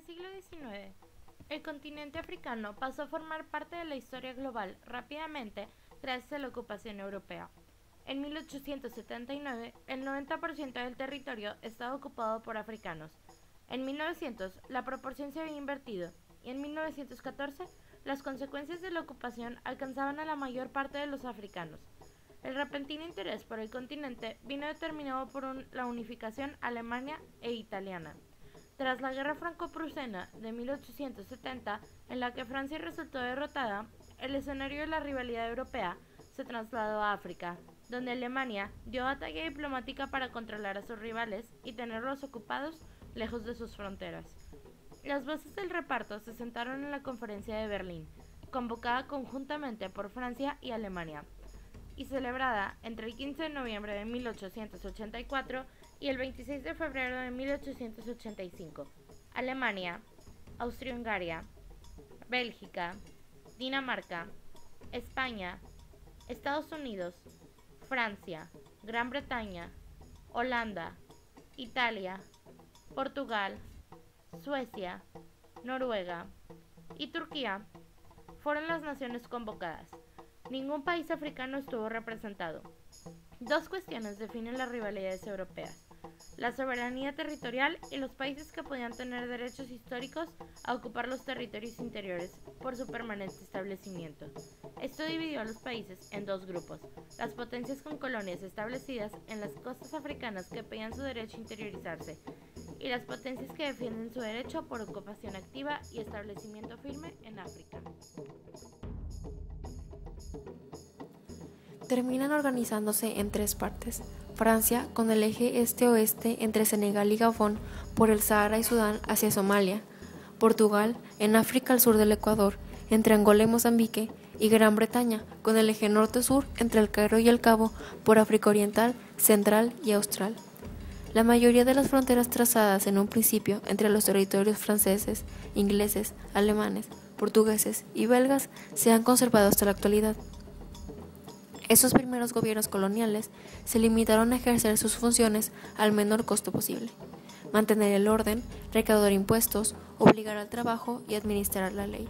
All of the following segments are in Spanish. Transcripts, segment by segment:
siglo XIX, el continente africano pasó a formar parte de la historia global rápidamente gracias a la ocupación europea. En 1879, el 90% del territorio estaba ocupado por africanos. En 1900, la proporción se había invertido, y en 1914, las consecuencias de la ocupación alcanzaban a la mayor parte de los africanos. El repentino interés por el continente vino determinado por la unificación alemana e italiana. Tras la Guerra Franco-Prusiana de 1870, en la que Francia resultó derrotada, el escenario de la rivalidad europea se trasladó a África, donde Alemania dio batalla diplomática para controlar a sus rivales y tenerlos ocupados lejos de sus fronteras. Las bases del reparto se sentaron en la Conferencia de Berlín, convocada conjuntamente por Francia y Alemania, y celebrada entre el 15 de noviembre de 1884 y el 26 de febrero de 1885. Alemania, Austria-Hungaria, Bélgica, Dinamarca, España, Estados Unidos, Francia, Gran Bretaña, Holanda, Italia, Portugal, Suecia, Noruega y Turquía fueron las naciones convocadas. Ningún país africano estuvo representado. Dos cuestiones definen las rivalidades europeas: la soberanía territorial y los países que podían tener derechos históricos a ocupar los territorios interiores por su permanente establecimiento. Esto dividió a los países en dos grupos: las potencias con colonias establecidas en las costas africanas que pedían su derecho a interiorizarse, y las potencias que defienden su derecho por ocupación activa y establecimiento firme en África. Terminan organizándose en tres partes: Francia, con el eje este-oeste entre Senegal y Gabón por el Sahara y Sudán hacia Somalia; Portugal, en África al sur del Ecuador, entre Angola y Mozambique; y Gran Bretaña, con el eje norte-sur entre el Cairo y el Cabo por África Oriental, Central y Austral. La mayoría de las fronteras trazadas en un principio entre los territorios franceses, ingleses, alemanes, portugueses y belgas se han conservado hasta la actualidad. Esos primeros gobiernos coloniales se limitaron a ejercer sus funciones al menor costo posible: mantener el orden, recaudar impuestos, obligar al trabajo y administrar la ley.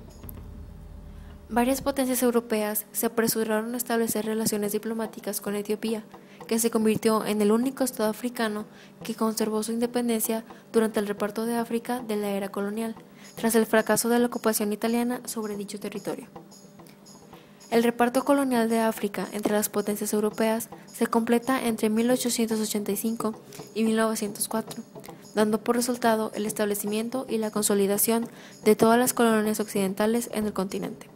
Varias potencias europeas se apresuraron a establecer relaciones diplomáticas con Etiopía, que se convirtió en el único estado africano que conservó su independencia durante el reparto de África de la era colonial, tras el fracaso de la ocupación italiana sobre dicho territorio. El reparto colonial de África entre las potencias europeas se completa entre 1885 y 1904, dando por resultado el establecimiento y la consolidación de todas las colonias occidentales en el continente.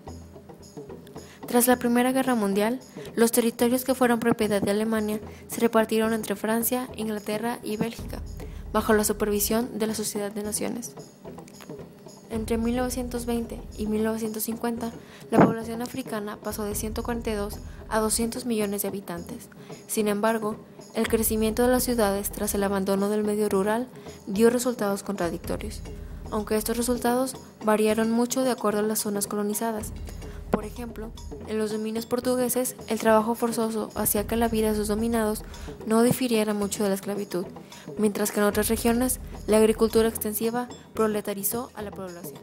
Tras la Primera Guerra Mundial, los territorios que fueron propiedad de Alemania se repartieron entre Francia, Inglaterra y Bélgica, bajo la supervisión de la Sociedad de Naciones. Entre 1920 y 1950, la población africana pasó de 142 a 200 millones de habitantes. Sin embargo, el crecimiento de las ciudades tras el abandono del medio rural dio resultados contradictorios, aunque estos resultados variaron mucho de acuerdo a las zonas colonizadas. Por ejemplo, en los dominios portugueses, el trabajo forzoso hacía que la vida de sus dominados no difiriera mucho de la esclavitud, mientras que en otras regiones, la agricultura extensiva proletarizó a la población.